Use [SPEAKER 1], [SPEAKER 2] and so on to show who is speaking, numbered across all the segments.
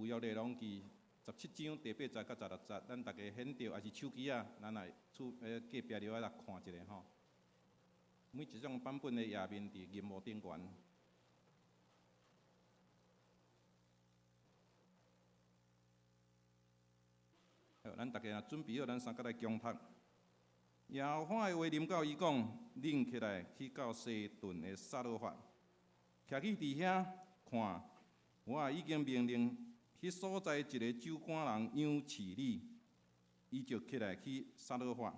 [SPEAKER 1] 旧约内容记17章第8节到16节，咱大家显着还是手机啊，咱来隔壁了来看一下吼。每一种版本的页面伫银幕顶悬。好，咱大家若准备好，咱三个来共读。耶和华的话临到伊讲：恁起来去到西顿的撒勒法，徛去伫遐看，我已经命令迄所在一个酒馆人杨饲你，伊就起来去撒勒法。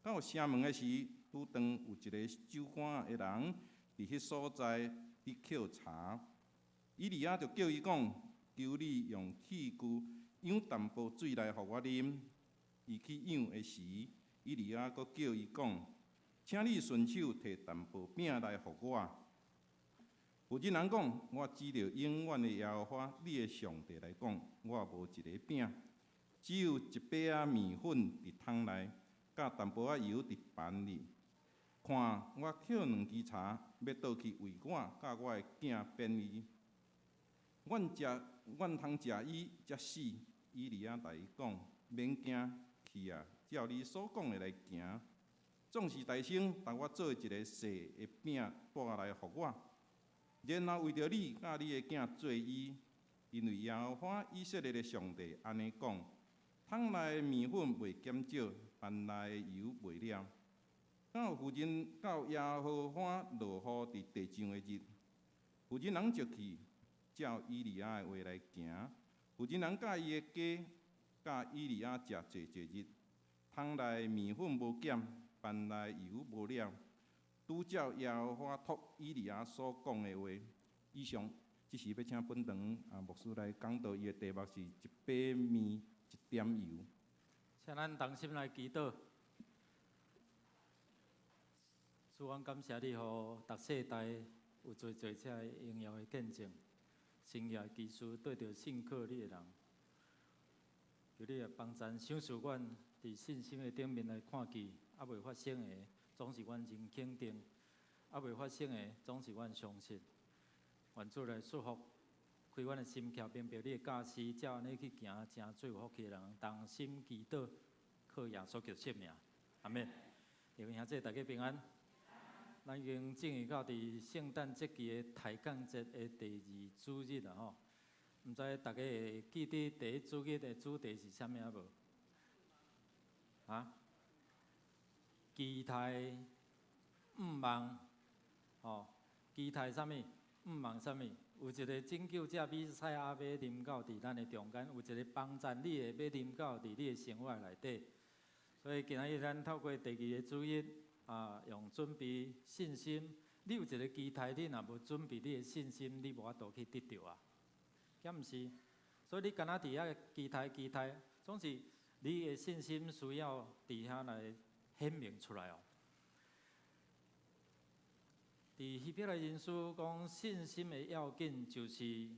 [SPEAKER 1] 到城门的时，拄当有一个酒馆的人伫迄所在伫抾茶，以利亚就叫伊讲：求你用器具舀淡薄水来互我啉。伊去舀的时，以利亚阁叫伊讲：请你顺手摕淡薄饼来互我。有一人讲：我指着永远的耶和华你的上帝来讲，我无一个饼，只有一杯仔面粉伫桶内，甲淡薄仔油伫盘里。看，我抾2支茶，要倒去为我甲我的囝变伊。阮通食伊才死。以利亚对伊讲：免惊，去啊，照你所讲的来行。总是大声，同我做一个细的饼带来互我。然后为着你甲你的囝做医，因为耶和华以色列的上帝安尼讲：桶内的面粉袂减少，盘内的油袂了。到妇人到耶和华落雨伫地上的日，妇人人就去，照以利亚的话来行。妇人人甲伊的家，甲以利亚食侪日，桶内的面粉无减，盘内油无了。拄照耶和华托以利亚所讲的话。以上，即是要请本堂牧师来讲道，伊的题目是一杯面一点油。
[SPEAKER 2] 请咱同心来祈祷。主，阮感谢你，互逐世代有做这荣耀的见证，生涯技术对着信靠你的人。求你来帮助赏赐阮伫信心的顶面来看见，还未发生的，总是阮真肯定；还未发生的，总是阮相信。愿主来祝福，开阮的心窍，明白你的教示，照安尼去行，真最有福气的人。同心祈祷，靠耶稣基督圣名，阿免。弟兄兄弟，大家平安。咱已经进入到伫圣诞节期的抬杠节的第2主日啦吼。毋知大家会记得第1主日的主题是啥物啊无？啊？期待毋忘，吼，期待啥物？毋忘啥物？有一个拯救者弥赛亚要临到伫咱的中间，有一个帮助你的要临到伫你的生活内底。所以今仔日咱透过第2个主日。用准备信心，你有一个期待，你若无准备你的信心，你无法度去得到啊。敢毋是？所以你敢若伫遐期待，总是你的信心需要伫遐来显明出来哦。伫希伯来人书讲，信心的要紧就是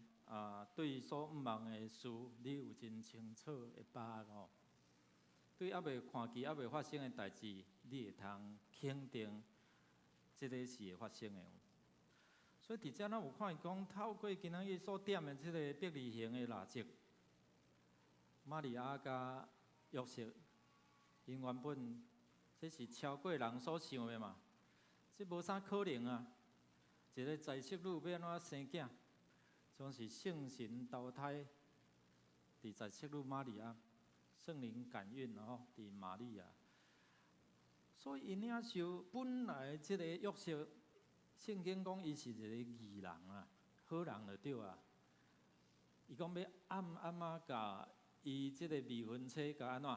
[SPEAKER 2] 对所毋忘的事，你有真清楚的把握哦。对还未看见、还未发生的代志，你会通肯定，这个是会发生的。所以伫遮咱有看讲，透过今仔日所点的这个伯利恒的蜡烛，玛利亚甲约瑟，因原本这是超过人所想的嘛，这无啥可能啊！一个在世女要安怎生囝，总是圣神投胎伫在世女玛利亚。圣灵感孕，然后伫玛利亚，所以因领受本来即个约瑟，圣经讲伊是一个义人啊，好人就对啊。伊讲要暗仔甲伊即个未婚妻甲安怎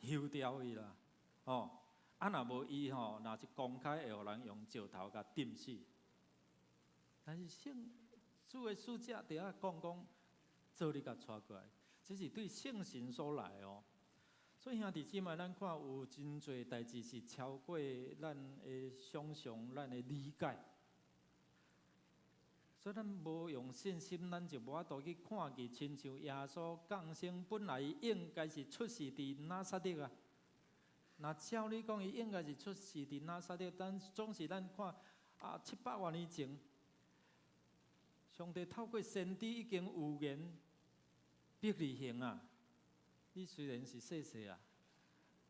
[SPEAKER 2] 休掉伊啦，哦，若无伊吼，若是公开会互人用石头甲钉死。但是圣主的使者伫遐讲，做你甲带过来。这是对圣神所来哦，所以兄弟姊妹，咱看有真侪代志是超过咱的想象、咱的理解，所以咱无用信心，咱就无法度去看见，亲像耶稣降生本来应该是出世伫拿撒勒啊。那照你讲，伊应该是出世伫拿撒勒，但总是咱看700万年前，上帝透过先知已经预言。伯利恒啊，你虽然是细细啊，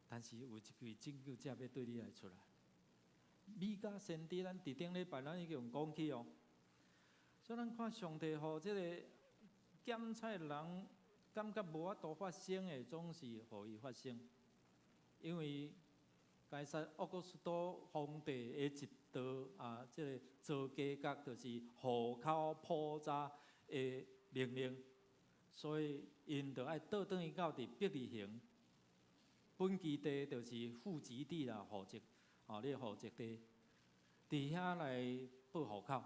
[SPEAKER 2] 但是有一位拯救者要对你来出来。米甲先知，咱伫顶礼拜咱已经讲起哦。所以咱看上帝互即个检测人感觉无法度发生的，总是互伊发生。因为该撒奥古斯都皇帝的一道啊，即个造家格就是户口普查的命令，所以因就爱倒转去到伫伯利恒，本基地就是户籍地啦，户籍你的户籍地，伫遐来报户口。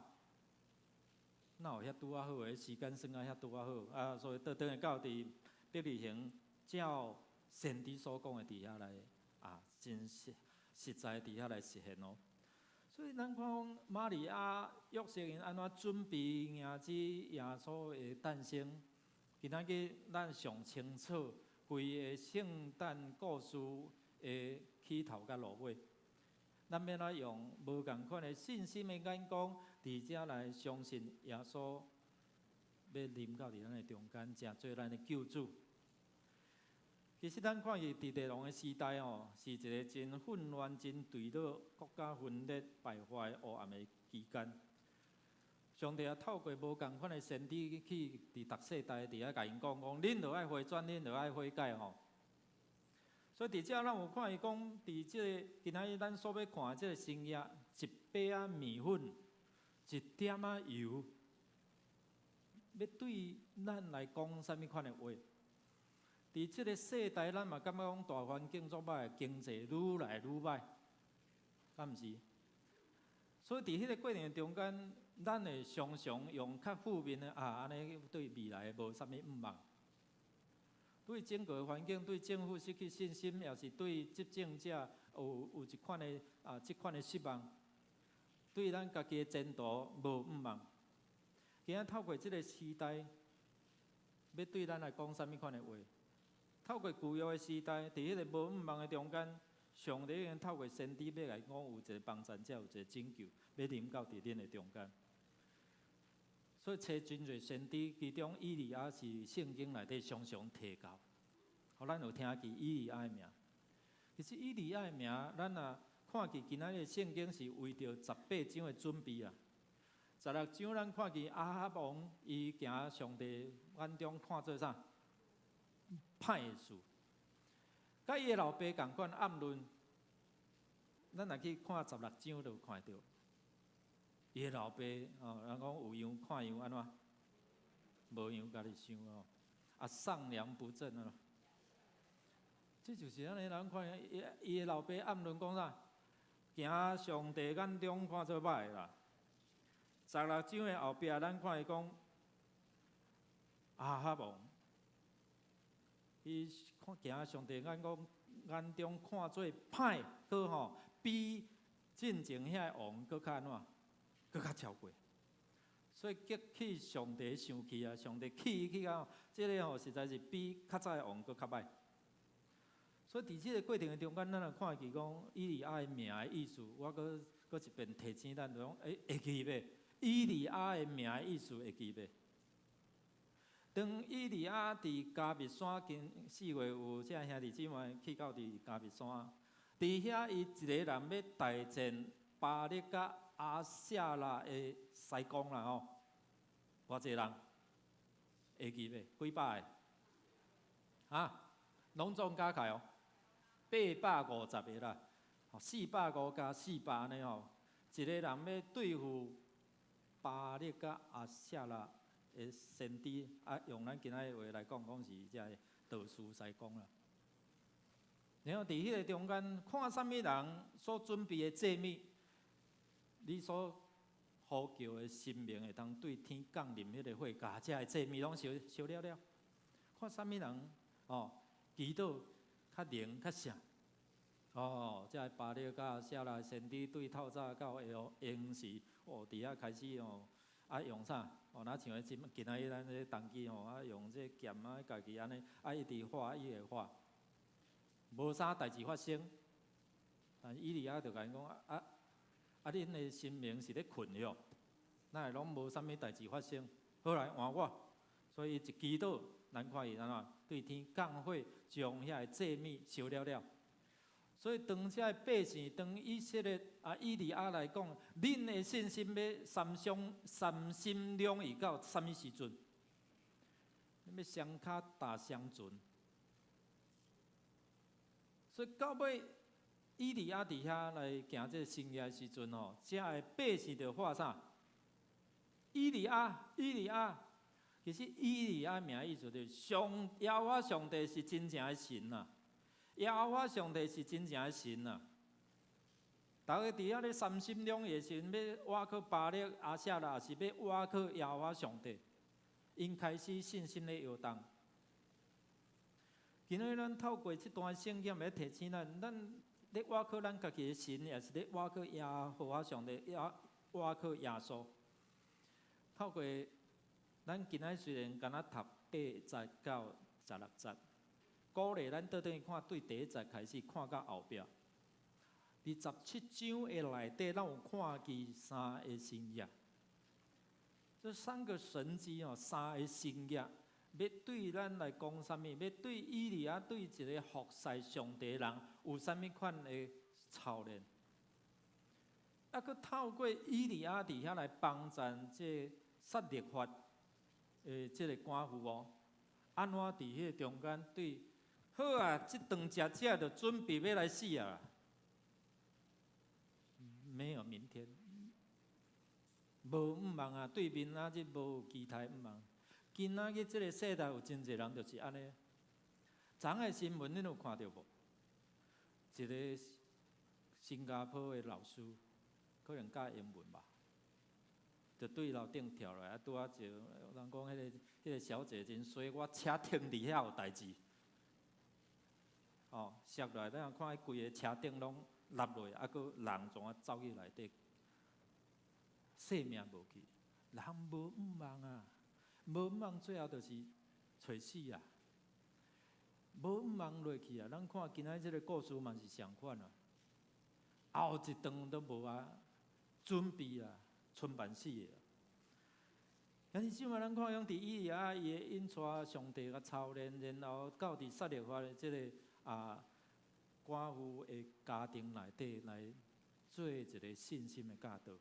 [SPEAKER 2] 哪有遐拄啊好诶？时间算啊遐拄啊好啊，所以倒转去到伫伯利恒，照先知所讲诶，伫遐来啊，真实在伫遐来实现哦。所以咱看玛利亚、约瑟因安怎准备迎接耶稣诶诞生，今仔日咱上清楚规个圣诞故事诶起头甲落尾。咱要来用无共款的信心的眼光，伫遮来相信耶稣要临到伫咱的中间，成做咱的救主。其实咱看伊伫地龙的时代哦，是一个真混乱、真对倒、国家分裂、败坏、黑暗的期间。上帝也透过无共款的先知去伫逐世代伫遐甲因讲，恁着爱回转，恁着爱悔改吼。所以伫遮咱有看伊讲，伫即个今仔日咱所要看的即个新约，一杯仔面粉，一点仔油，要对咱来讲啥物款的话？伫即个世代，咱嘛感觉讲大环境作歹，经济愈来愈歹，敢毋是？所以伫迄个过程中间，咱会常常用较负面的安尼对未来无啥物毋望。对整个环境、对政府失去信心，也是对执政者有一款的即款的失望，对咱家己的前途无毋望。今仔透过即个时代，要对咱来讲啥物款的话？透过旧约的时代，伫迄个无毋望的中间，上帝已经透过先知要来讲，有一个帮助者，有一个拯救，要临到伫恁的中间。所以找真侪先知，其中以利亚是圣经内底常常提到，互咱有听见以利亚的名。其实以利亚的名，咱若看见今仔日圣经是为着18章的准备啊。16章咱看见亚哈王伊行上帝眼中看做啥？歹的事。甲伊的老爸共款暗论，咱若去看16章就看到。伊个老爸人讲有样看样安怎？无样家己想上梁不正啊！这就是咱的人看伊个老爸暗论讲啥？行上帝眼中看做歹啦。16章的后壁，咱看伊讲亚哈王，伊行上帝眼中看做歹，比进前遐个王搁较安怎？搁较超过，所以激起上帝生气啊！上帝气到，即个实在是比较早的王搁较歹。所以伫即个过程中间，咱来看见讲以利亚的名的意思，我搁一遍提醒咱，就讲会记袂？以利亚的名的意思会记袂？当以利亚伫加密山今4月有这兄弟姊妹去到伫加密山，伫遐伊一个人要大战巴力甲阿舍拉的西公啦吼，偌济人会记袂？几百个？拢总加起来850个啦，450加400安尼吼，一个人要对付巴力甲阿舍拉的先知，用咱今仔的话来讲是遮道士西公啦。然后伫迄个中间，看啥物人所准备的祭物。你所呼叫的神明会当对天降临迄个火，甲遮个祭物拢烧了了。看啥物人祈祷较灵较啥？遮个巴力甲舍拉先知对透早到下晡用时，伫遐开始用啥？若像个今仔日咱这当机用这剑家己安尼一直画伊会画，无啥代志发生。但以利亚就甲因讲恁的神明是咧困哟，哪会拢无啥物代志发生？好来换我，所以一祈祷，咱看伊安怎对天降火，将遐个祭物烧了了。所以当遮百姓，当以色列以利亚来讲，恁的信心要三心两意到什么时阵？要双脚踏双船。所以到尾，以利亚伫遐来行这生业的时阵吼，遮的百姓就喊啥？以利亚，以利亚。其实以利亚名意思就是耶和华上帝是真正的神呐。耶和华上帝是真正的神呐！大家伫遐咧三心两意时，要倚靠巴力、阿舍拉，是要倚靠耶和华上帝，因开始信心咧摇动。今日咱透过这段圣经来提醒咱咧倚靠咱家己的神，也是咧倚靠耶和华上帝，倚靠耶稣。透过咱今仔虽然敢若读8节到16节。鼓励咱倒转去看，对第1节开始看到后壁。伫17章的内底，咱有看见3个神业。这3个神迹哦，3个神业，要对咱来讲啥物？要对以利亚对一个服侍上帝的人有啥物款的操练？佫透过以利亚伫遐来帮助这撒勒法这个官夫哦，安怎伫迄中间对？好啊，这顿食就准备要来死啊！没有明天，无毋茫啊，对面啊，这无有期待毋茫。今仔日这个世代有真侪人就是安尼。昨个新闻恁有看到无？一个新加坡的老师，可能教英文吧，就对楼顶跳落来，拄啊就人讲迄个小姐真衰，我车停伫遐有代志。哦，摔落来，咱看规个车顶拢落落，佫人怎啊走去内底，性命无去，人无毋茫啊，无毋茫，最后就是找死啊，无毋茫落去啊。咱看今仔这个故事嘛是相款啊，后一顿都无啊，准备啊，剩万死的。但是即摆咱看用伫以利亚伊的引带上帝甲操练，然后到伫撒勒法的这个。官夫的家庭内底来做一个信心的教导，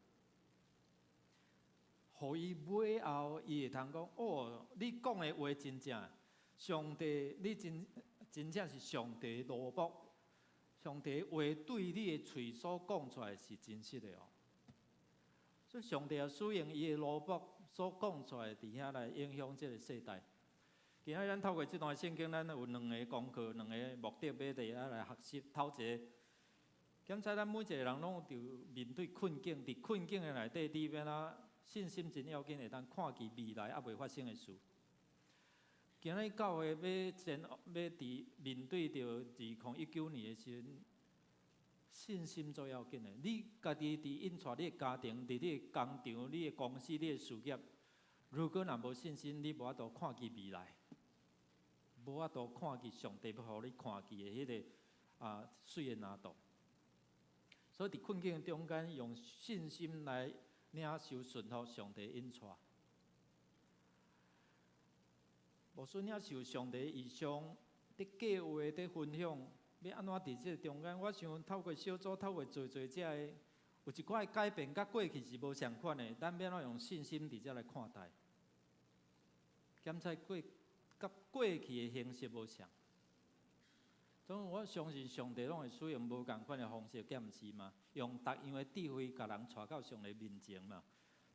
[SPEAKER 2] 互伊尾后伊会通讲哦，你讲的话真正，上帝你真正是上帝的罗卜，上帝的话对你的嘴所讲出来是真实的哦。所以上帝也使用伊的罗卜所讲出来，伫遐来影响这个世代。今仔咱透过这段圣经，咱有2个功课，2个目的，要伫遐来学习。头一个，检查咱每一个人拢有面对困境，伫困境的内底，你要哪信心真要紧，会当看见未来还未发生的事。今仔教会要伫面对着2019年的时阵，信心最要紧的。你家己伫引带你的家庭，伫你的工场、你的公司、你的事业，如果若无信心，你无法度看见未来。无法度看见上帝要互你看见的迄个水的蓝图，所以伫困境中间用信心来领受顺服上帝引带。无顺领受上帝异象，伫计划伫分享，要安怎伫这中间？我想透过小组，透过做这个，有一寡改变，甲过去是无相款的，咱要怎用信心伫这来看待？检查甲过去的形式无像，所以我相信上帝拢会使用无共款的方式检视嘛，用各样的智慧，甲人带到上帝面前嘛。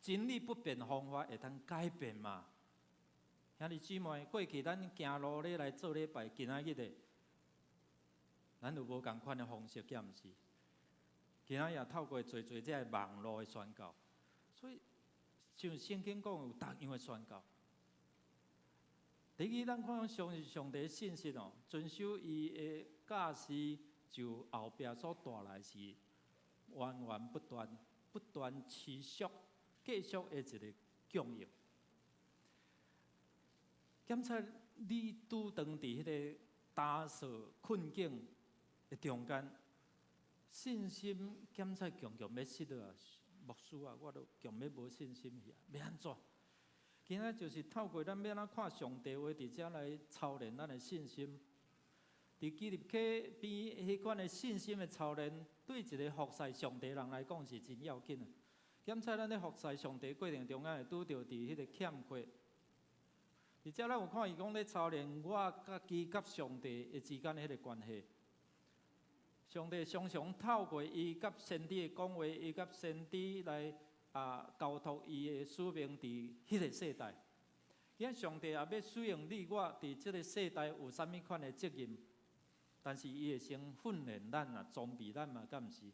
[SPEAKER 2] 真理不变，方法会通改变嘛。兄弟姊妹，过去咱行路咧来做礼拜，今仔日的，咱有无共款的方式检视？今仔也透过做这个网络的宣告，所以像圣经讲有各样的宣告。第二，咱看相信上帝的信息哦，遵守伊的教示，就后壁所带来是源源不断持续、继续的一个供应。检查你拄当伫迄个打扫困境的中间，信心检查强要失落啊！牧师啊，我都强要无信心去啊，要安怎？今仔就是透过咱要怎看上帝话，伫遮来操练咱的信心。伫基立溪边迄款的信心的操练，对一个服侍上帝人来讲是真要紧的。检测咱咧服侍上帝过程中间会拄到伫迄个欠缺。伫遮咱有看伊讲咧操练我家己甲上帝的之间的迄个关系。上帝常常透过伊甲先知的讲话，伊甲先知来交托伊的使命伫迄个世代。今仔上帝也要使用你我伫即个世代有啥物款的责任，但是伊会先训练咱啊，装备咱嘛，敢毋是？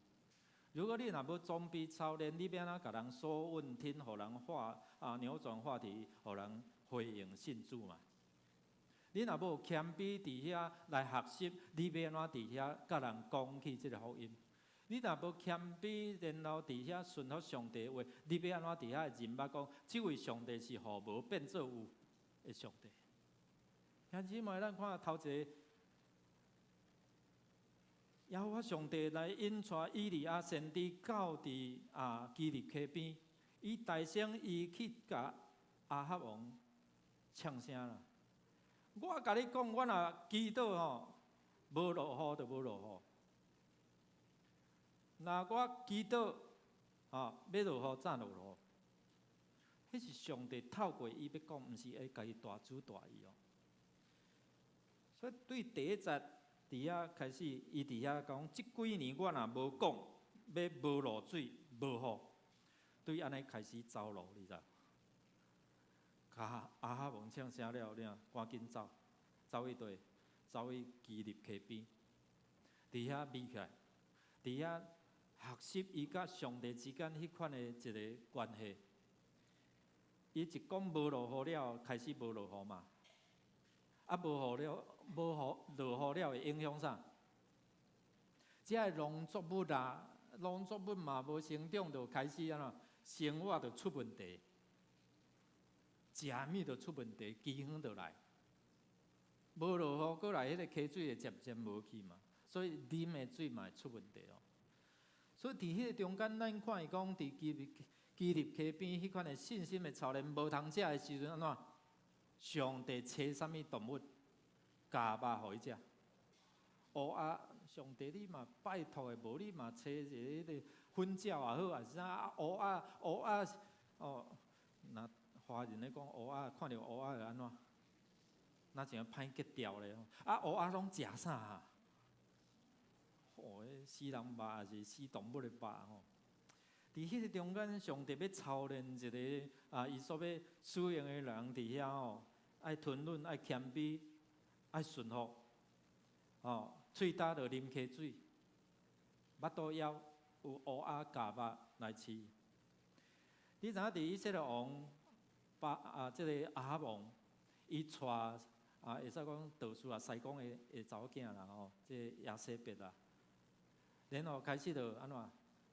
[SPEAKER 2] 如果你若要装备操练，你要安怎甲人说问听，互人扭转话题，互人回应信主嘛？你若无谦卑伫遐来学习，你要安怎伫遐甲人讲起即个福音？你若无谦卑，然后伫遐顺服上帝的话，你要安怎伫遐认捌讲，即位上帝是互无变做有的上帝？兄姊妹，咱看头一个，耶和华上帝来引带以利亚先知到伫基立溪边，伊大声伊去甲亚哈王呛声啦。我甲你讲，我若祈祷吼，无落雨就无落雨。若我祈祷要落雨，怎落雨？迄是上帝透过伊要讲，毋是爱家己大主大意哦。所以对第一节伫遐开始，伊伫遐讲，即几年我若无讲要无落水、无雨，对安尼开始走路，你知？亚哈王呛声了，你赶紧走，走去佗？走去基立溪边，伫遐眯起来，伫遐学习伊甲上帝之间迄款的一个关系。伊一讲无落雨了，开始无落雨嘛，无雨了，无落雨了会影响啥？即个农作物农作物嘛无生长，就开始生活就出问题。食物就出问题，饥荒就来。无落雨，过来迄个溪水会渐渐无去嘛，所以啉的水嘛会出问题哦。所以伫迄个中间，咱看伊讲伫基立溪边迄款的信心的操练，无通食的时阵安怎？上帝找啥物动物，加肉互伊食？乌鸦，上帝你嘛拜托的，无你嘛找一个迄个粉鸟也好，还是啥乌鸦哦，那。华人咧讲乌鸦，看到乌鸦会安怎？那像歹结掉咧。乌鸦拢食啥？死人肉还是死动物的肉吼？伫迄个中间，上帝要操练一个伊所要使用的人伫遐吼，爱吞忍，爱谦卑，爱顺服。喙焦就啉溪水，腹肚枵有乌鸦夹肉来饲。你知影伫以色列王？即个亚哈王，伊带会使讲道士西讲的查某囝啦吼，即个亚西别啦，然后开始就安怎，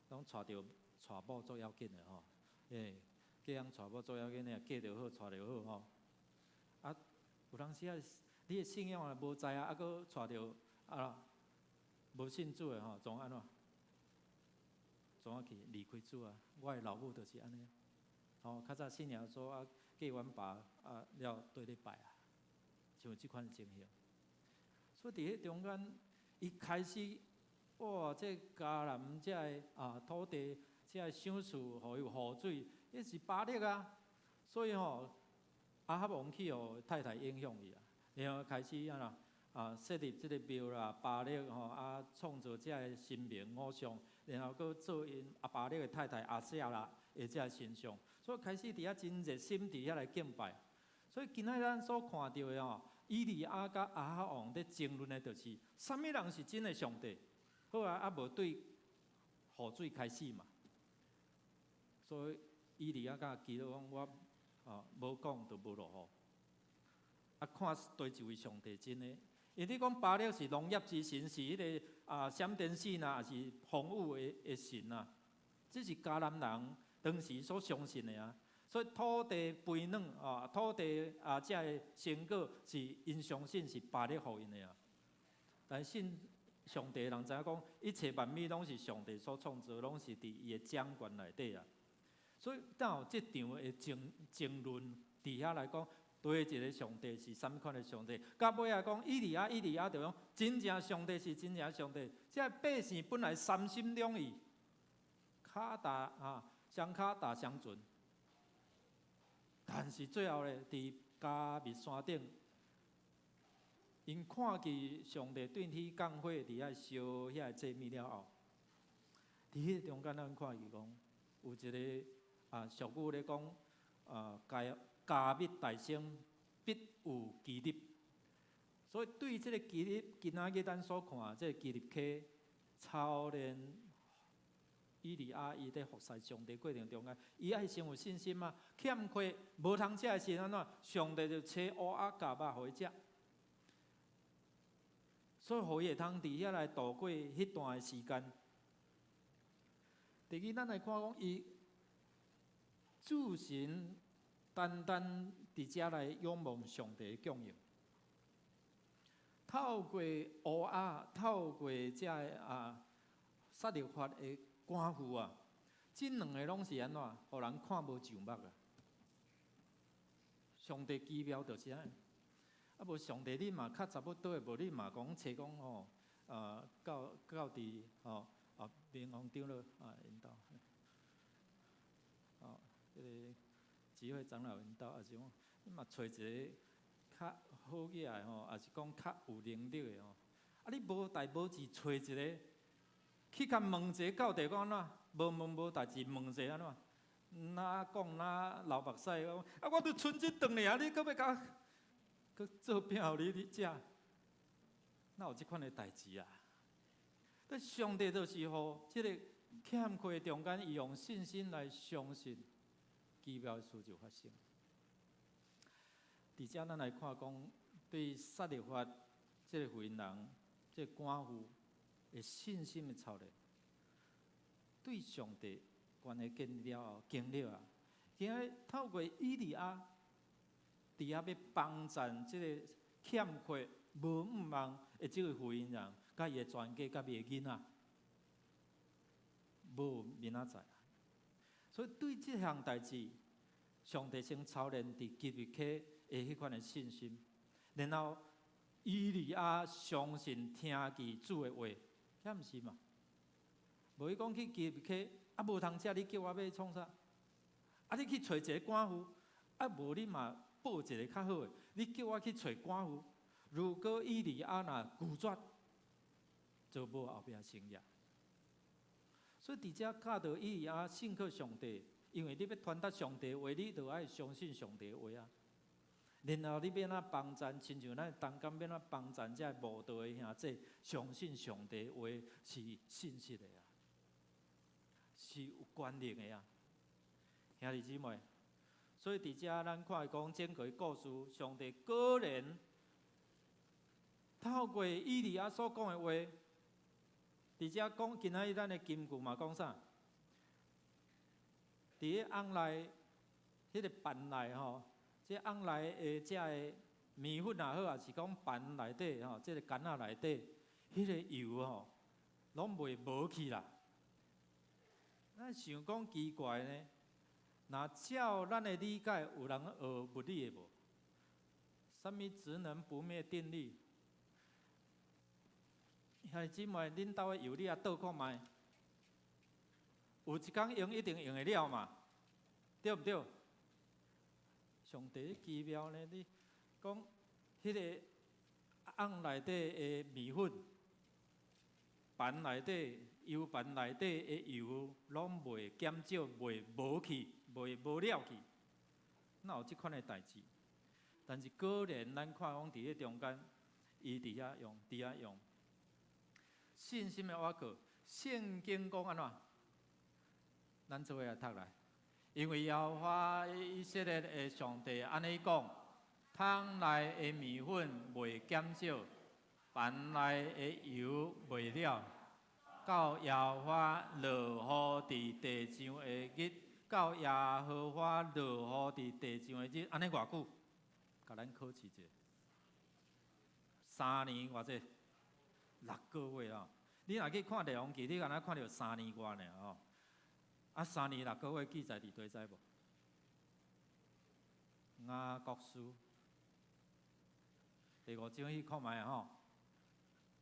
[SPEAKER 2] 拢带某做要紧的吼，嫁人带某做要紧的，嫁着好，带着好吼。有当时你的信仰也无知佫带着无信主的吼，总安怎？总去离开主啊！我的老母就是安尼。较早信仰说嫁阮爸了对咧拜像有即款情形。所以伫迄中间，伊开始哇，这迦南这个土地，这个赏赐，互伊有雨水，迄是巴力啊。所以亚哈王去太太影响伊然后开始设立即个庙啦，巴力创造这个神明偶像，然后佫做因巴力的太太亚舍啦的这个形象。所以开始伫遐真热心伫遐来敬拜，所以今仔咱所看到的以利亚甲亚哈王咧争论的，就是啥物人是真的上帝？好无对雨水开始嘛。所以以利亚甲基督讲，我无讲就无落雨。看对一位上帝真的，因你讲巴力是农业之神，是迄个闪电神还是风雨的神这是迦南人当时所相信的所以土地肥软土地这个成果是因相信是巴力予因的但信上帝的人知影讲，一切万物拢是上帝所创造，拢是伫伊的掌管内底所以当有即场的争论伫遐来讲，对一个上帝是啥物款的上帝？到尾来讲，以利亚就讲，真正上帝是真正上帝。这百姓本来三心两意，相卡打相准，但是最后咧，伫加密山顶，因看见上帝对天降火，伫遐烧遐祭物了后，伫迄中间咱看见讲，有一个俗语咧讲，加密大声必有基立。所以对这个基立，今仔日咱所看这个基立溪操练以利亚伊在服侍上帝过程中间，伊爱先有信心嘛，欠缺无通食的时安怎？上帝就找乌鸭夹肉互伊食，所以互伊会通伫遐来度过迄段的时间。第二，咱来看讲伊自神单单伫遮来仰望上帝的供应，透过乌鸦，透过遮个撒勒法的官夫即两个拢是安怎？互人看无上目啊！上帝奇妙就是安尼，无上帝你嘛较差不多，无你嘛讲找讲到伫民防长了因兜，迄个指挥长老因兜，也是讲你嘛找一个较好起来也是讲较有能力的你无代无志找一个。去甲问一个到底讲安怎？无问无代志，问一个安怎？哪讲哪流目屎我都剩一顿尔，你搁要甲搁做饼互你食？哪有即款的代志啊？但上帝就是互即个欠缺中间，伊用信心来相信，奇妙的事就发生。伫遮咱来看讲，对撒勒法即个妇人，即个官夫。的信心的操练，对上帝关系建立了后，经历今日透过以利亚，伫遐要帮助即个欠缺无五望的即个妇人，甲伊的全家，甲伊的囡仔，无明仔载。所以对即项代志，上帝先操练伫基律溪的迄款的信心，然后以利亚相信听其主的话。遐毋是嘛？无伊讲去基律溪，无通食，你叫我要创啥？你去找一个官夫，无你嘛报一个较好的，你叫我去找官夫。如果以利亚若拒绝，就无后壁生业。所以伫遮教导以利亚信靠上帝，因为你要传达上帝的话，你就爱相信上帝的话然后你要怎帮助，亲像咱当今要怎帮助这无道的兄弟，相信上帝的话是信实的是有权力的兄弟姊妹，所以伫遮咱看讲整个故事，上帝果然透过以利亚所讲的话，伫遮讲今仔日咱的金句嘛讲啥？伫个翁内，迄个饭内即翁内的个面粉也好，也是讲饭内底即个干仔内底，迄个油拢袂无去啦。咱想讲奇怪呢？若照咱的理解，有人学物理的无？什么职能不灭定律？兄弟姊妹，恁兜的油你也倒看卖，有一天用一定用得了嘛？对不对？上帝奇妙呢？你讲迄个甕内底的面粉，盘内底油盘内底的油，拢袂减少，袂无去，袂无了去，哪有即款的代志？但是果然，咱看讲伫咧中间，伊伫遐用信心的瓦壳，圣经讲安怎？咱做伙来读来。因为耶和华以色列的上帝安尼讲：汤内的面粉袂减少，盘内的油袂了。到耶和华落雨伫地上的日，到耶和华落雨伫地上的日，安尼偌久？甲咱考试者，3年偌济，6个月你若去看列王记，你敢若看到3年外呢3年6个月记载伫底知无？雅各书第5章去看卖吼，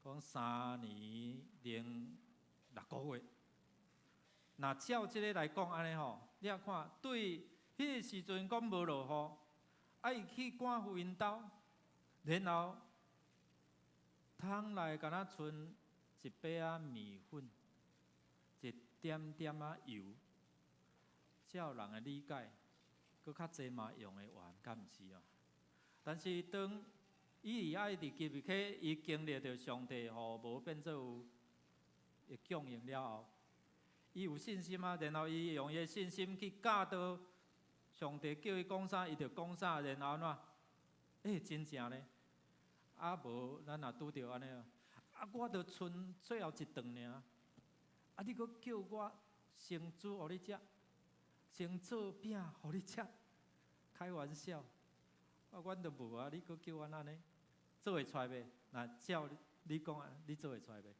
[SPEAKER 2] 讲3年零6个月。那照即个来讲安尼吼，你啊看对迄个时阵讲无落雨，爱去赶福音斗，然后桶内敢若剩1杯仔面粉，一点点仔油，照人的理解，搁较济嘛用会完，敢毋是哦？但是当以利亚伫基比克，伊经历着上帝互无变做有的供应了后，伊有信心啊，然后伊用伊的信心去教导上帝叫伊讲啥，伊就讲啥，然后怎？真正呢？啊无，咱若拄着安尼啊，我着剩最后一顿尔，你搁叫我先煮互你食，先做饼互你食，开玩笑，阮着无啊，你搁叫阮安尼，做会出来袂？若照你讲啊，你做会出来袂？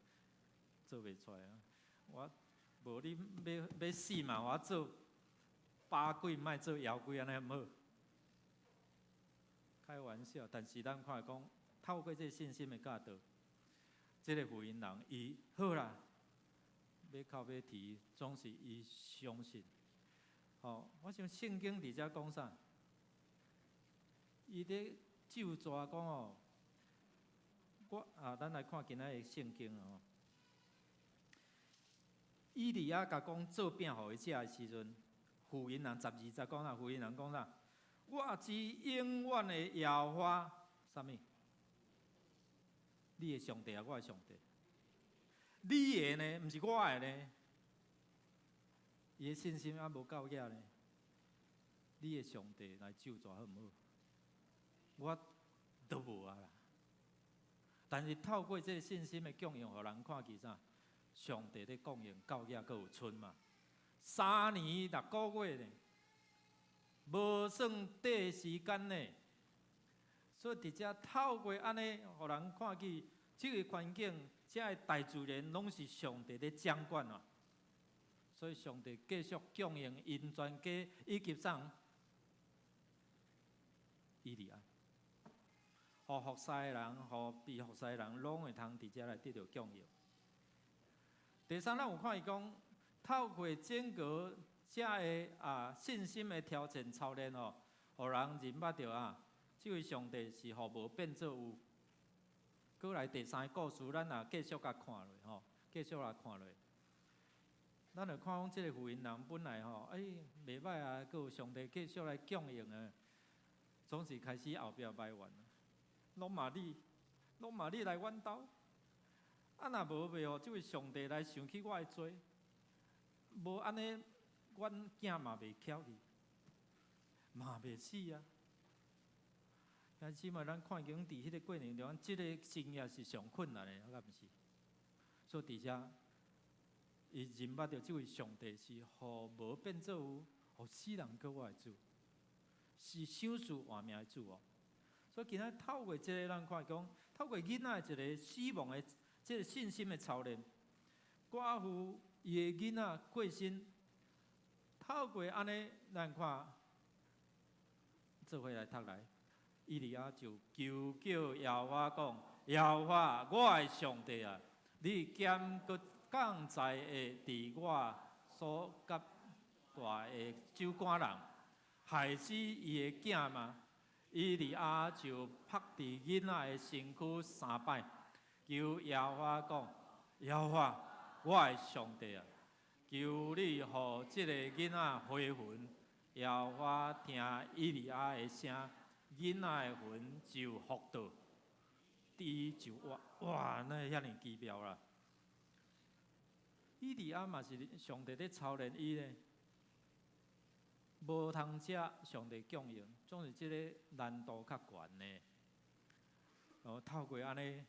[SPEAKER 2] 做袂出来啊！我无你要死嘛，我做八鬼，莫做妖鬼安尼好无？开玩笑，但是咱看讲，透过这信心的教导，这个福音人伊好啦，要靠要提，总是伊相信。我想圣经伫遮讲啥？伊咧咒詛讲咱来看今仔的圣经哦。以利亚甲讲做饼互伊食的时阵，福音人12节讲啥？福音人讲啥？我是永远的耶和华，啥物？你的上帝啊，我的上帝。你的呢，毋是我的呢。伊的信心还无够野呢。你的上帝来咒詛好毋好？我都无啊啦。但是透过这个信心的供应，互人看见啥？上帝咧供应够野，阁有剩嘛。3年6个月呢，无算短时间呢。所以伫遮透过安尼，互人看见这个环境，这个大自然拢是上帝咧掌管啊。所以上帝继续供应因全家以及啥？以利亚，互服侍的人，互被服侍的人，拢会通伫遮来得到供应。第三，咱有看伊讲，透过整个这个信心的挑战操练哦，互人认捌到这位上帝是互无变做有。过来第三个故事，咱也继续甲看落吼，继续来看落。咱就看讲这个福音人本来袂歹啊，阁有上帝继续来供应的，总是开始后壁埋怨，拢嘛你来阮兜。若无袂互这位上帝来想起我的罪，无安尼，阮囝嘛袂翘去，嘛袂死啊！但是嘛，咱看见伫迄个过程中，即个生业是上困难的，敢毋是？所以伫遮，伊认捌到这位上帝是互无变做有，互死人搁活的主，是赏赐换命的主哦。所以今仔透过这个，咱看讲，透过囡仔一个死亡的。这个信心的操练，寡妇伊的囡仔过身，透过安尼，咱看做伙来读来，以利亚就求叫耶和华讲：耶和华，我的上帝啊，你兼搁降灾的伫我所接大的酒馆人，害死伊的囝吗？以利亚就拍伫囡仔的身躯3摆。求耶和华讲：耶和华，我的上帝啊，求你互这个囡仔回魂。耶和华听以利亚的声，囡仔的魂就复倒，伊就哇，那遐尼奇妙啦！以利亚嘛是上帝咧操练伊咧，无通食上帝供应，总是即个难度较悬呢。然后透过安尼。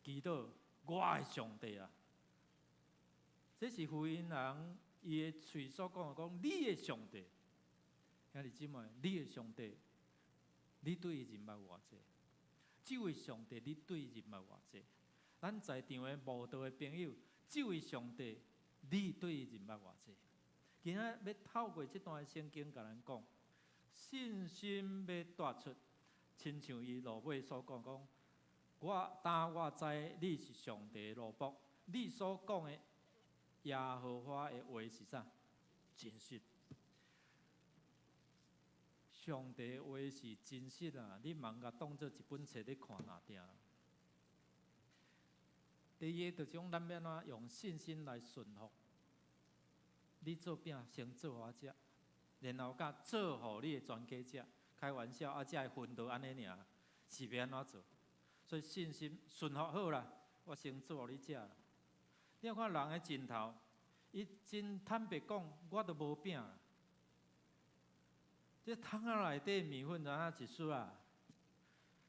[SPEAKER 2] 祈祷我的上帝啊，这是福音人伊的嘴所讲你的上帝，兄弟姊妹，你的上帝，你对伊认捌偌济？这位上帝你对伊认捌偌济？咱在场的慕道的朋友，这位上帝你对伊认捌偌济？今仔要透过这段圣经甲咱讲，信心要带出，亲像伊落尾所讲，我知你是上帝的奴仆，你所讲的耶和华的话是啥？真实。上帝的话是真实啊！你茫甲当做一本册咧看哪定？第二，就种咱要怎用信心来顺服。你做饼先做我食，然后甲做互你的全家食。开玩笑，啊，才会分到安尼尔，是要安怎做？所以信心顺服好啦，我先做互你食啦。你要看人的尽头，伊真坦白讲，我都无饼啦。这桶仔内底面粉就安一丝啦，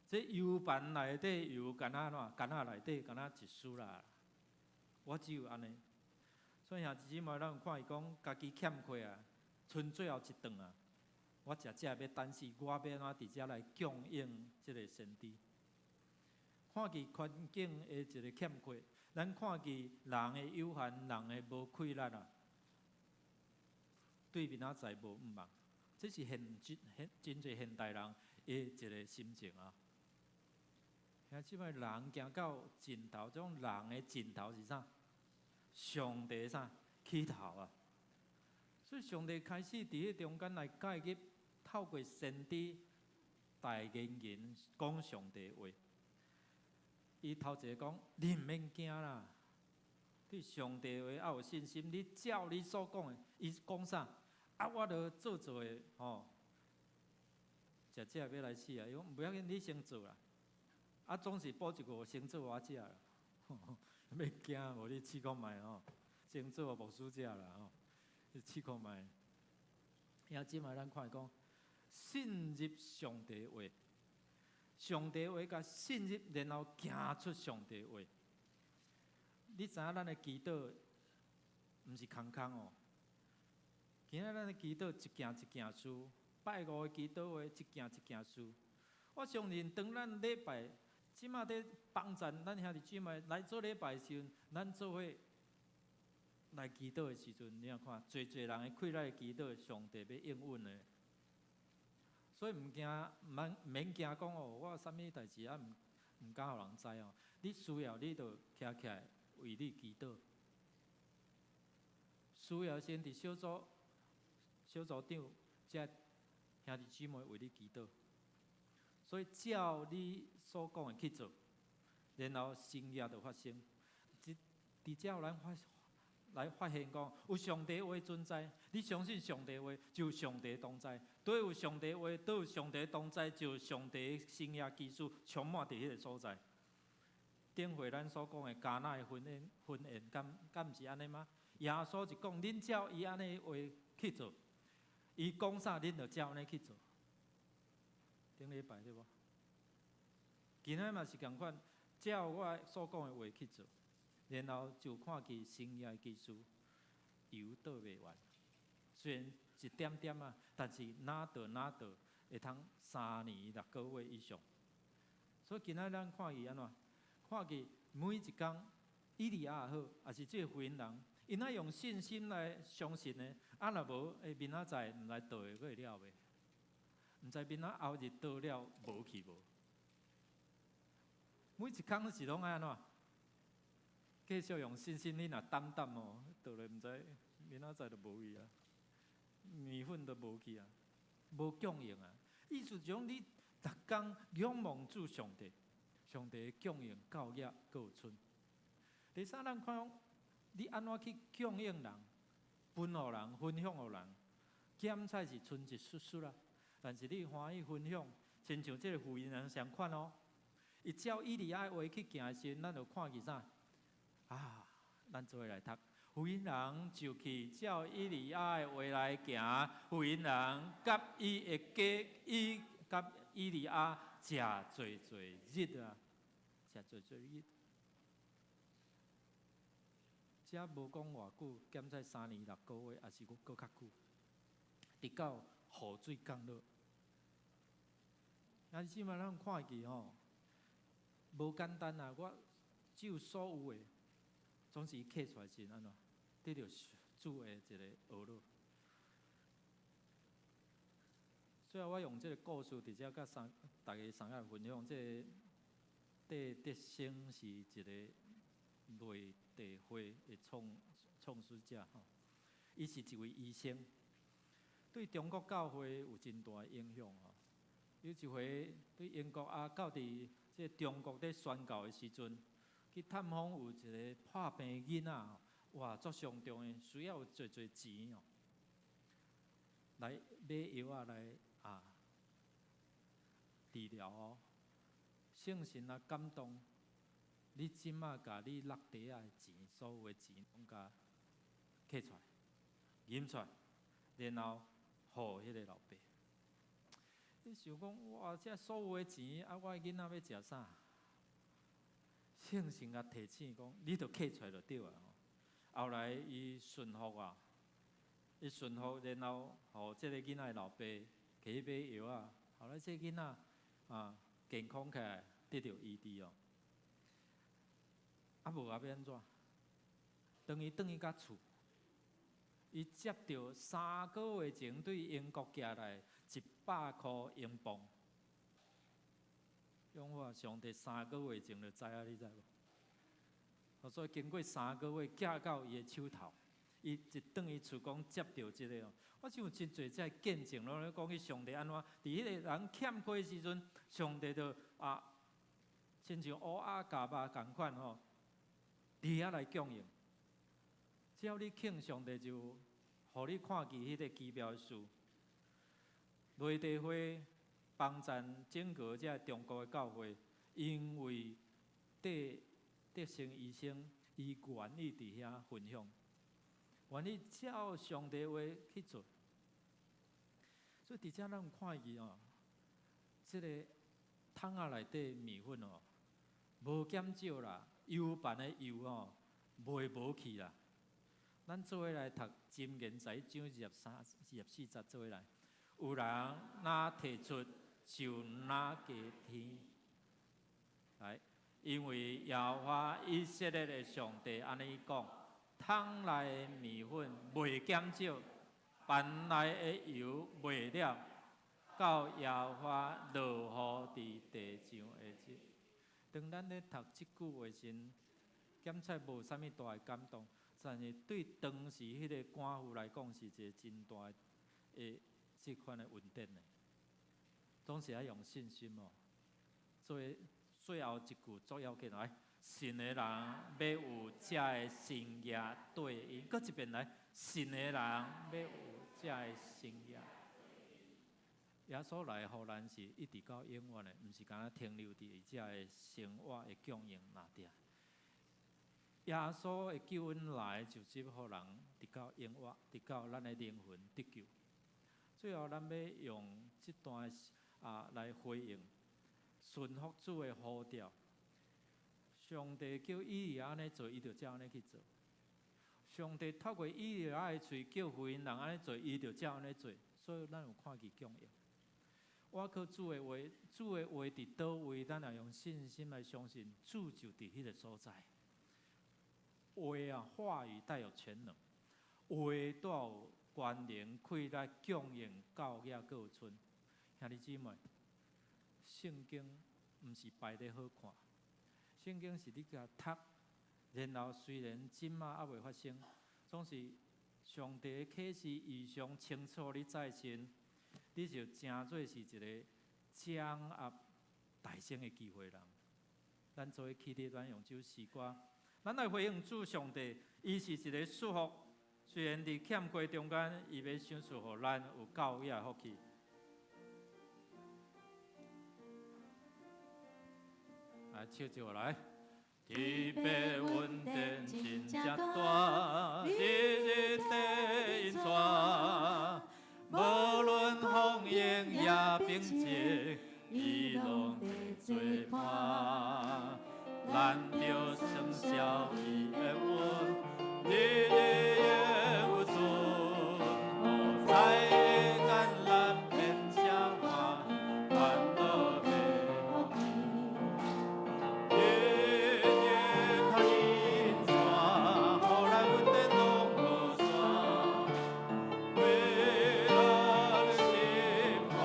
[SPEAKER 2] 这油盘内底油干仔怎？干仔内底干仔一丝啦。我只有安尼，所以兄弟姊妹，咱有看伊讲家己欠亏啊，剩最后一顿啊，我食要等死，我要安怎伫遮来供应即个先知？看见环境的一个欠缺，咱看见人的有限，人的无气力啊，对面仔载无毋茫。这是真侪现代人的一个心情啊！兄即摆人行到尽头，这种人的尽头是啥？上帝啥起头啊！所以上帝开始伫迄中间来介入，透过先知大言讲上帝话。伊头一个讲：你毋免惊啦，对上帝话要有信心。你照你所讲的，伊讲啥？啊，我著做诶，吼，食要来死啊！伊讲不要紧，你先做啦。啊，总是补一个先做我食啦，免惊，无你试看觅吼，先做牧师食啦吼，你试看觅。也即摆咱看讲，信入上帝话，上帝话甲信入，然后行出上帝话。你知影咱的祈祷，毋是空空哦。今仔咱的祈祷一件一件事，拜五的祈祷话一件一件事。我相信，当咱礼拜即马伫帮赞咱兄弟姊妹来做礼拜的时阵，咱做伙来祈祷的时阵，你要看，侪人的气力的祈祷，上帝要应允的。所以毋免惊讲哦，我有啥物代志啊，毋敢互人知哦。你需要，你就徛起来为你祈祷。需要先伫小组长，遮兄弟姊妹为你祈祷。所以照你所讲的去做，然后神业就发生。伫遮有咱来发现讲，有上帝话存在。你相信上帝话，就上帝同在。对有上帝话，对有上帝同在，就上帝的神业技术充满伫迄个所在。顶回咱所讲的迦纳的婚宴，敢毋是安尼吗？耶稣就讲，恁照伊安尼话去做，伊讲啥，恁就照安尼去做。顶礼拜对无？今仔嘛是共款，照我所讲的话去做，然后就看见生业技术游倒袂完。虽然一点点啊，但是哪倒会通3年6个月以上。所以今仔咱看伊安怎？看见每一工，以利亚也好，也是这个福音人，因爱用信心来相信呢。啊，若无，明仔载毋知倒会过了袂？毋知明仔后日倒了无去无？每一工是拢爱安怎？继续用信心，你若担哦，倒来毋知明仔载就无去啊，面粉都无去啊，无供应啊。意思就是你逐工仰望主上帝，上帝的供应够业够有剩。第三，咱看讲你安怎去供应人、分互人、分享互人，咸菜是剩一丝丝啦。但是你欢喜分享，亲像这个福音人相款哦。伊照以利亚的话去行的时候，咱就看见啥？啊，咱做伙来读。福音人就去照以利亚的话来行。福音人甲伊的家，伊甲以利亚食侪日啊，食侪日。遮无讲偌久，减在3年6个月，还是搁较久。直到雨水降落，但是嘛，咱看见吼，无简单啊！我只有所有的，总是刻出来是安怎？得到主的一个学乐。最后我用这个故事，直接甲大家三个分享，这德生是一个内地会的创始者吼，伊是一位医生，对中国教会有真大影响吼。有一回对英国到伫这中国咧宣教的时阵，去探访有一个破病囡仔，哇，足上重的，需要有侪钱哦，来买药来治疗哦。圣神啊感动，你即马甲你落地的钱，所有的钱拢甲摕出来，引出来，然后互迄个老爸。你想讲，哇，这所有的钱我的囡仔要食啥？圣神啊提醒讲，你着摕出来就对啊。后来伊顺服啊，伊顺服，然后互这个囡仔的老爸去买药啊。后来这囡仔健康起来，得到医治哦。无要安怎？转去甲厝，伊接到3个月前对英国寄来100块英镑。用话上帝3个月前就知影，你知无？所以经过3个月寄到伊的手头，伊一转去厝讲接到这个哦。我想有真侪这见证咯，讲去上帝安怎？伫迄个人欠亏的时阵，上帝就亲像乌鸦夹肉共款吼，伫遐来供应。只要你肯，上帝就互你看见迄个奇妙的事。内地会帮赞整个这中国的教会，因为德生医生，伊愿意伫遐分享，愿意照上帝话去做。所以伫遮咱有看见哦，这个桶仔内底面粉哦，无减少啦，油办的油哦，卖无去啦。咱做伙来读《箴言》11章24节，做伙来。有人哪提出，就哪加添。来，因为耶和华以色列的上帝安尼讲：桶内的面粉袂减少，盘内的油袂了，到耶和华落雨伫地上的日。当咱咧读即句话时，检测无啥物大的感动，但是对当时迄个官府来讲，是一个真大的即款的稳定的。总是要用信心哦。所以最后一句作要紧来，信的人要有这的心业对应。搁一遍来，信的人要有这的心业。耶稣来互咱是一直到永远的，毋是干那停留伫伊这的生活的供应那点。耶稣的救恩来，就是互人直到永远，直到咱的灵魂得救。最后，咱要用这段来回应顺服主的呼召。上帝叫以利亚安尼做，伊就照安尼去做。上帝透过以利亚的嘴叫福音人安尼做，伊就照安尼做。所以，咱有看见供应。我靠主的话，主的话伫倒位，咱要用信心来相信，主就伫迄个所在。话语带有全能，话带有关联，可以来供应教业各村。兄弟姊妹，圣经毋是摆得好看，圣经是你甲读，然后虽然今嘛还未发生，总是上帝的启示异常清楚你在身，你就真做是一个掌握大成的机会人。咱做伙起立，咱用这首诗歌。咱来回应主上帝，伊是一个祝福。虽然伫欠过中间，伊要享受互咱有教业福气。来，唱一下来。天边稳定真正大，日日地因带，无论风雨也平静，伊拢会做伴。咱着承受伊的恩，日日的有准，无在的橄榄变成花，烦恼变福气。日日靠因带，互咱稳定拢无散，为咱的心怀。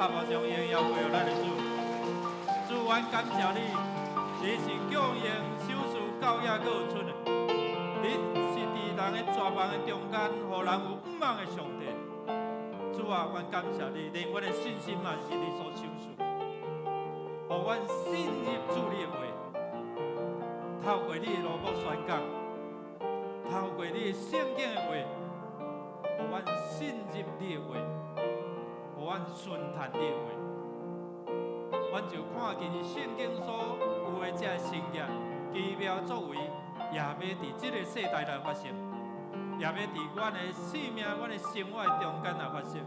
[SPEAKER 2] 合法上应要归咱的主。主，阮感谢你，你是供应手术教育个有出的，你是伫人的绝望的中间，互人有不望的上帝。主啊，阮感谢你，令阮的信心嘛是你所手术，互阮信入主你的话，透过你的罗卜宣讲，透过你的圣经的话，互阮信入你的话，互阮顺谈你的话，阮就看见圣经所有的这圣业奇妙作为，也要伫这个世代来发生。也要伫阮的生命、阮的生活中间来发生。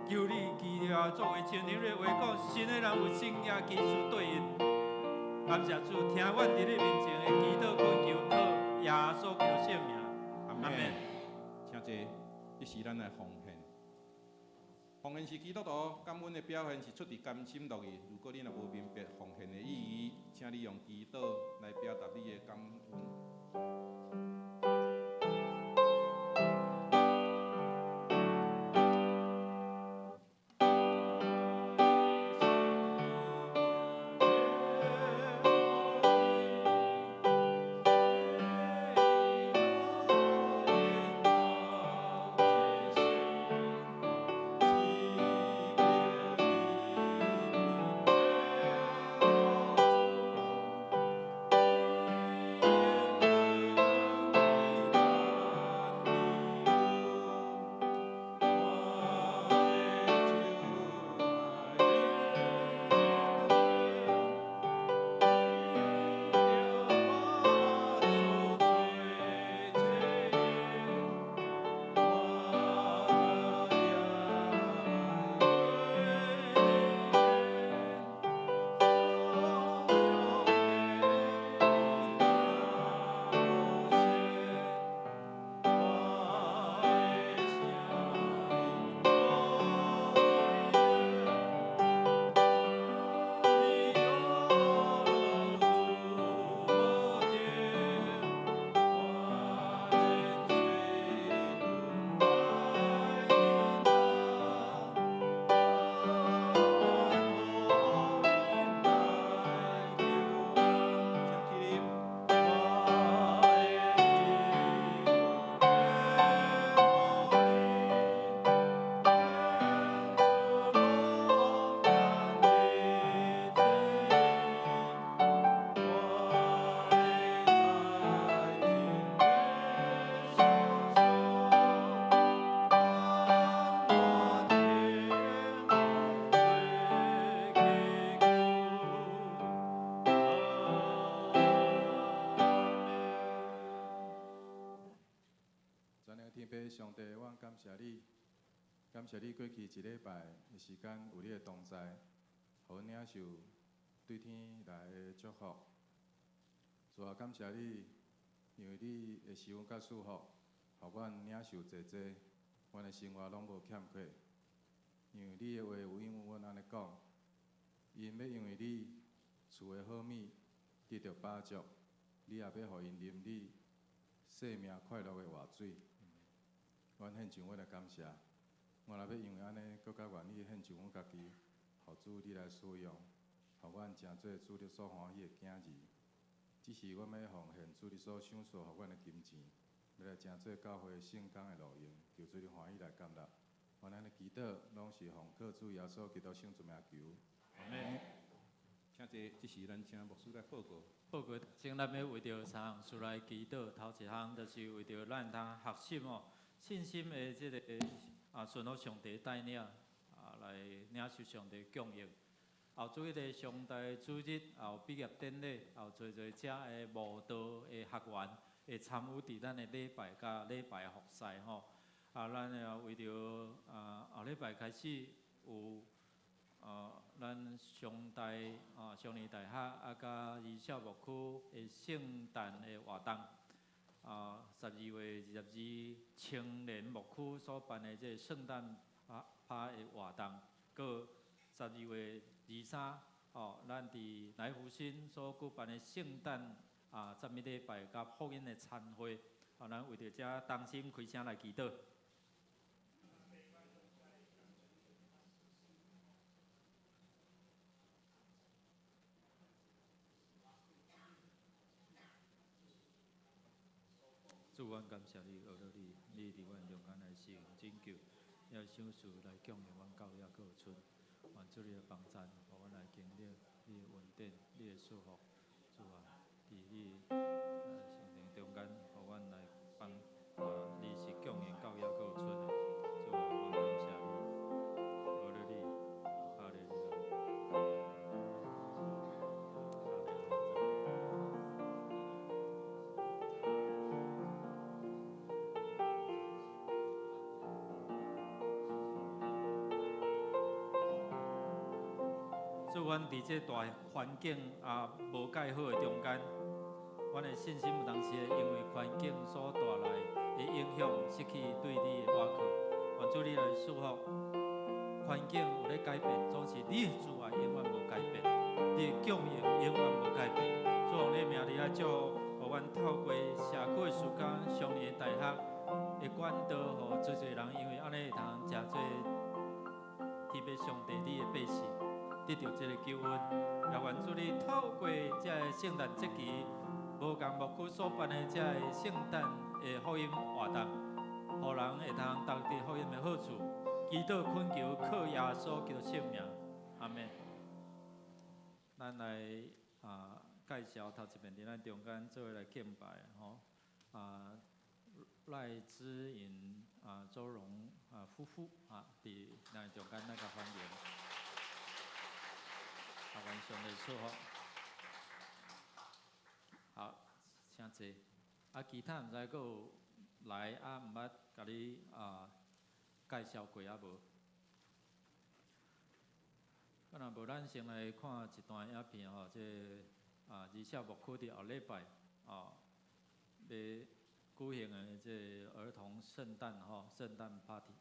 [SPEAKER 2] 求你奇妙作为，像你的话讲，信的人有圣业技术对应。感谢主，听阮伫你面前的祈祷、恳求，靠耶稣基督圣名。
[SPEAKER 1] 阿门。请坐，这时咱来奉献。奉献是基督徒感恩的表现，是出自甘心乐意。如果你若无明白奉献的意义，请你用祈祷来表达你的感恩。
[SPEAKER 3] 上帝，我感谢你，感谢你过去一礼拜的时间有你的同在，互阮领受对天来的祝福。主啊，感谢你，因为你的施恩甲祝福，互阮领受济济，阮的生活拢无欠缺。因为你的话有应阮安尼讲，因要因为你厝的好米得到饱足，你也要互因啉你生命快乐的活水。阮献上阮的感谢，我若要因为安尼，更加愿意献上阮家己，互主你来使用，互阮诚做主你所欢喜的囝儿。只是阮要奉献主你所赏赐互阮的金钱，要来诚做教会圣工的路用，求主你欢喜来接纳。阮安尼祈祷，拢是奉靠主耶稣基督圣主名求。
[SPEAKER 1] 阿门。请坐，这时咱请牧师来报告。
[SPEAKER 2] 报告，先咱要为着三项事来祈祷，头一项就是为着咱通学习哦。信心的这个顺服上帝带领来领受上帝供应。后做迄个上帝主日后毕业典礼，后做遮的慕道的学员会参与伫咱的礼拜甲礼拜服侍吼。咱也为着后礼拜开始有咱上年大学甲二小牧区的圣诞的活动。12月22，青年牧区所办的这圣诞趴的活动，搁12月23，咱伫来福新所举办的圣诞赞美礼拜甲福音的餐会，咱为着这同心开声来祈祷。主，阮感谢你，学了你，你伫阮中间来施行拯救，也想事来供应阮教也搁有剩。愿主你的帮助，互阮来经历你的恩典、你的祝福。主啊，伫你上帝中间，互阮来帮你是供应教也搁有剩的。主啊，阮感谢你，学了你，哈利路亚。主，阮伫这大环境无介好的中间，阮的信心有当时会因为环境所带来的影响，失去对你的倚靠。愿主你来祝福，环境有咧改变，总是你的主啊，永远无改变，你的供应永远无改变。主，用你的名字来祝福，互阮透过社区的时间、上年的大学的管道，互做侪人因为安尼会通诚侪特别上帝你的百姓。得到这个救恩，也愿主你透过这个圣诞节期，无共牧区所办的这个圣诞的福音活动，互人会通得到福音的好处。祈祷恳求，靠耶稣基督圣名，阿门。咱来介绍头一遍伫咱中间做伙来敬拜吼赖之颖周荣夫妇伫咱中间那个欢迎。愿上帝祝福。好，请坐。其他毋知佫有来毋捌甲你介绍过无？若无，咱先来看一段影片吼，这二社牧区伫后礼拜要举行的这儿童圣诞圣诞 party。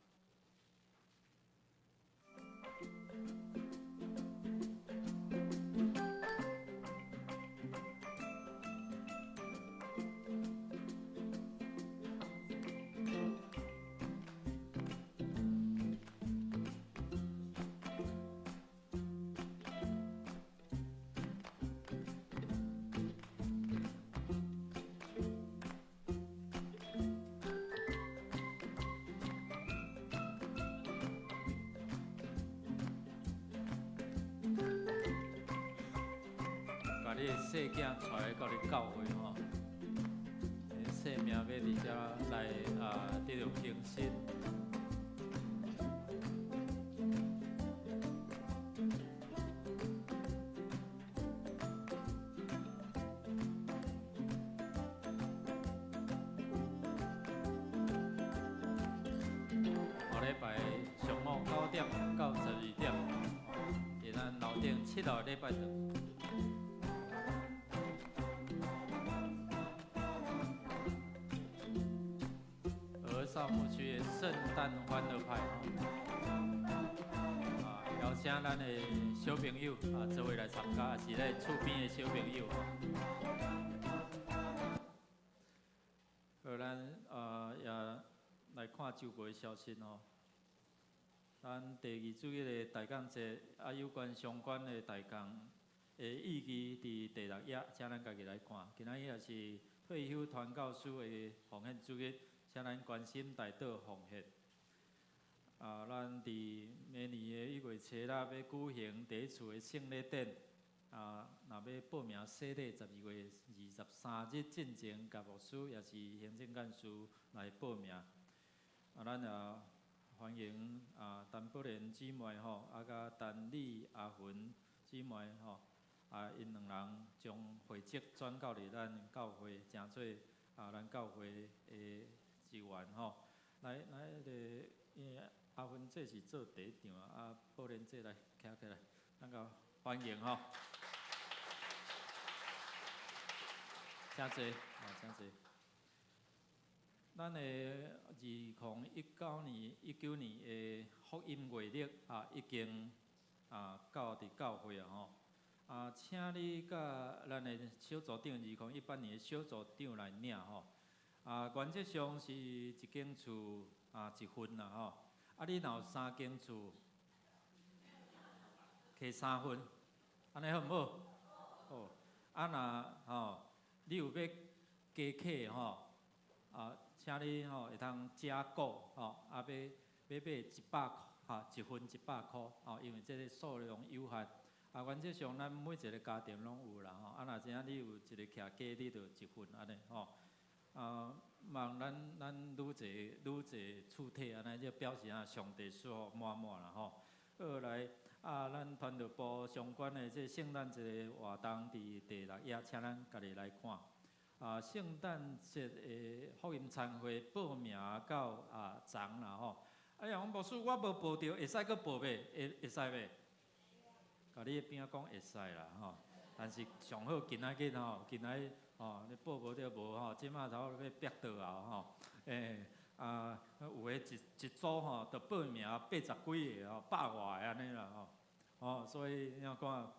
[SPEAKER 2] 你的细囝带到你教会吼，生命要伫遮来得到更新。下礼拜上午9点到12点，伫咱楼顶7楼礼拜堂。少牧区的圣诞欢乐派邀请咱的小朋友做伙来参加，也是咱厝边的小朋友咱也来看周围消息咱第2主日的大讲节有关相关的大讲的意义伫第6页，请咱家己来看。今仔日也是退休传教士的奉献主日。请咱关心大道奉献。咱伫明年的1月7日要举行第一次的圣礼典。若要报名洗礼，12月23日进前，甲牧师也是行政干事来报名。咱也欢迎陈宝莲姊妹甲陈丽阿云姊妹因两人将会籍转到伫咱教会，诚做咱教会的。支援来阿芬这是做第1场宝莲这来徛起来，咱个欢迎请坐请坐。咱的2019年的福音月历已经到伫教会请你甲咱的小组长2018年的小组长来领原则上是1间厝1份啦你若有3间厝，摕3份，安尼好毋好？好。若你有要加客请你吼会通加购吼，要买100块1份100块吼，因为这个数量有限。原则上咱每一个家庭拢有啦吼，若真正你有一个徛鸡，你就1份安尼吼。望咱愈济厝体安尼，就表示上帝赐福满满啦吼。后来咱团队部相关的这圣诞节活动伫第6页，请咱家己来看。圣诞节的福音餐会报名到昨啦吼。讲牧师，我无报着，会使阁报袂？会使袂？甲你边仔讲会使啦吼，但是上好今仔日吼，今仔日吼你报无着无吼，即马头要逼倒后吼，有诶一组吼，着报名80几个吼，100外个安尼啦吼，所以你看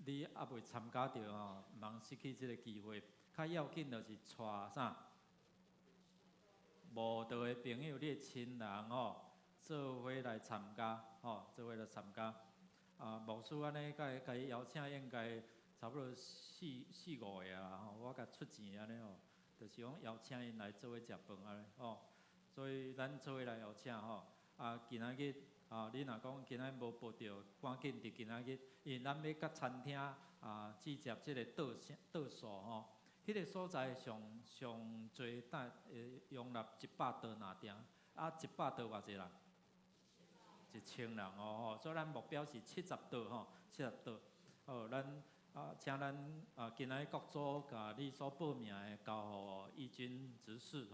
[SPEAKER 2] 你还未参加着吼，毋通失去即个机会。较要紧就是带啥？无道的朋友，你的亲人吼。做伙来参加，做伙来参加。牧师安尼，甲伊邀请，应该差不多4、5个啊，我甲出钱安尼吼，就是讲邀请因来做伙食饭安尼所以咱做伙来邀请今仔日你若讲今仔日无报着，赶紧伫今仔日，因为咱要甲餐厅直接即个倒数迄个所在上侪容纳100多点，100多偌济人？1000人所以咱目标是70桌70桌咱请咱今仔各组甲你所报名的交互义军执事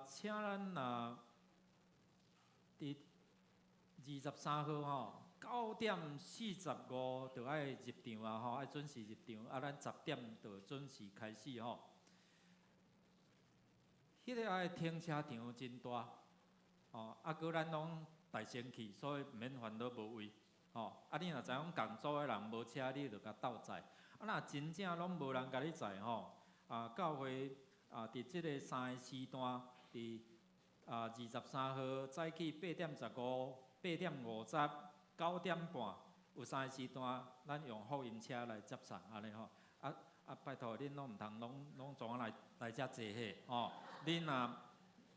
[SPEAKER 2] 请咱伫23号9点45就爱入场爱准时入场咱10点就准时开始迄个爱停车场真大搁咱拢大生气，所以毋免烦恼无位你若知影共组的人无车，你就甲斗载。若真正拢无人甲你载教会伫即个3个时段，伫23号早起8点15、8点50、9点半有3个时段，咱用福音车来接送安尼拜托恁拢毋通拢总来遮坐伙恁若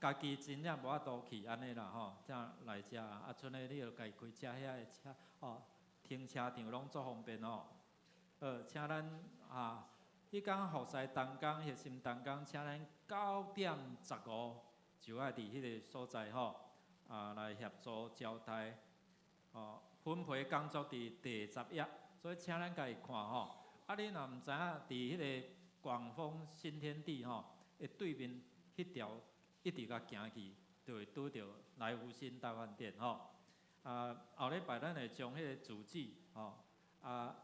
[SPEAKER 2] 家己真正无法度去安尼啦才来遮剩的你就家己开车遐个车停车场拢足方便请咱迄天服侍同工核心同工，请咱9点15就爱伫迄个所在来协助招待分配工作伫第10页，所以请咱家己看你若毋知影伫迄个广丰新天地的对面迄条。一直甲行去，就会拄着来福新大饭店后礼拜咱会将迄个主旨要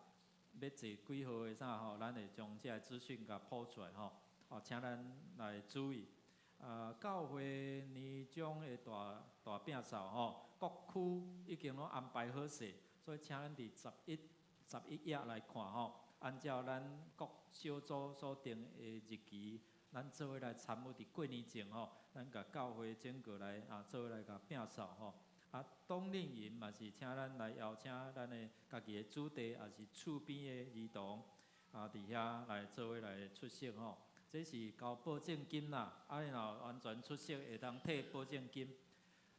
[SPEAKER 2] 坐几号的啥咱会将这个资讯甲抛出来请咱来注意。教会年终的大摒扫各区已经拢安排好势，所以请咱伫11页来看按照咱各小组所定的日期。咱做伙来参与伫过年前咱甲教会整个来做伙来甲摒扫冬令营嘛是请咱来邀请咱的家己的子弟，也是厝边的儿童伫遐来做伙来出席这是交保证金啦，你若完全出席会当摕保证金。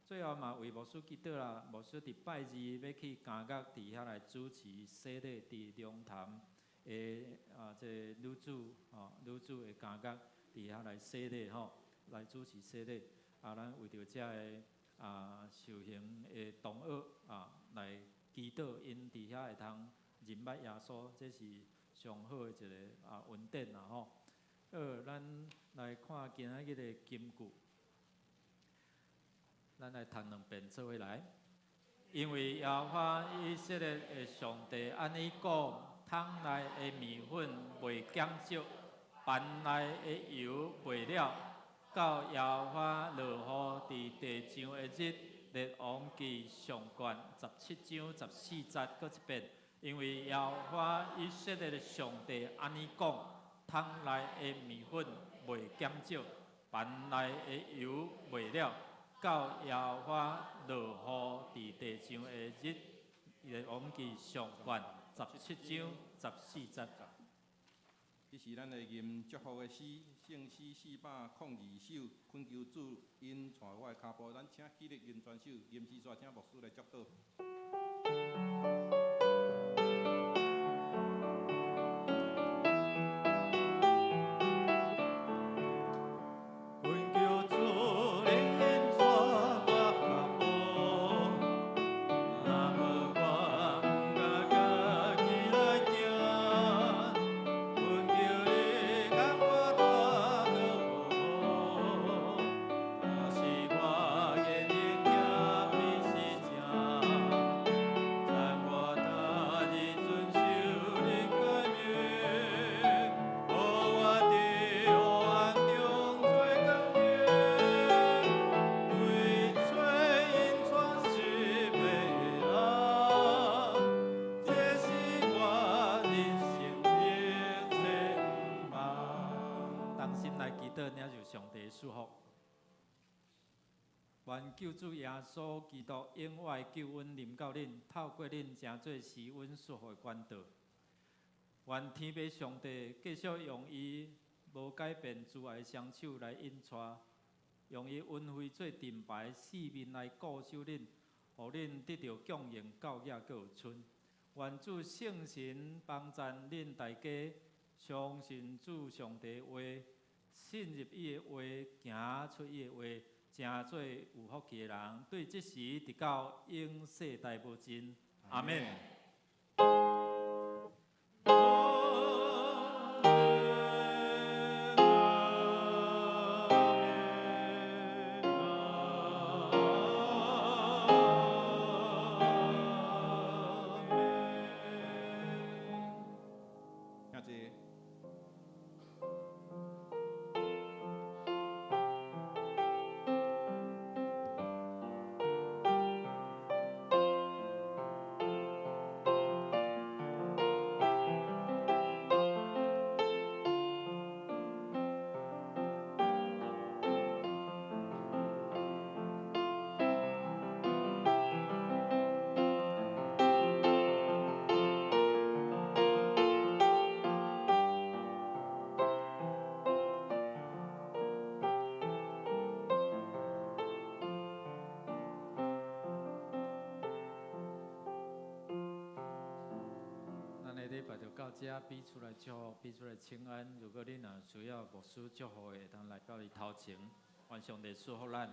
[SPEAKER 2] 最后嘛为牧师祈祷啦，牧师伫拜二要去監獄伫遐来主持洗礼伫龙潭的这女子的監獄。伫遐来洗礼来主持洗礼咱为着遮个受刑的同学来祈祷，因伫遐会通认捌耶稣，这是上好的一个恩典啦咱来看今仔日的金句，咱来读2遍做伙来。因为耶和华以色列的上帝安尼讲，桶内的面粉袂减少。bàn内的油袂了，到耶和华落雨伫地上的日，列王记上卷17章14节，搁一遍。因为耶和华以色列的上帝安尼讲：桶内的面粉袂减少，bàn内的油袂了，到耶和华落雨伫地上的日，列王记上卷17章14节。
[SPEAKER 1] 即是咱会吟祝福的诗，圣诗402首，恳求主因带我的脚步，咱请起立吟全首，吟诗煞请牧师来祝祷。
[SPEAKER 2] 愿救主耶稣基督永远救恩临到恁，透过恁成做施恩祝福的管道。愿天父上帝继续用伊无改变慈爱的双手来引带，用伊恩惠做盾牌，四面来固守恁，互恁得到供应、教业阁有春。愿主圣神帮赞恁大家，相信主上帝的话，信入伊的话，行出伊的话。真做有福气的人，对即时直到永世代无尽。阿免。到遮比出来祝福，比出来请安。如果恁若需要牧师祝福的，会当来到伊头前，愿上帝祝福咱。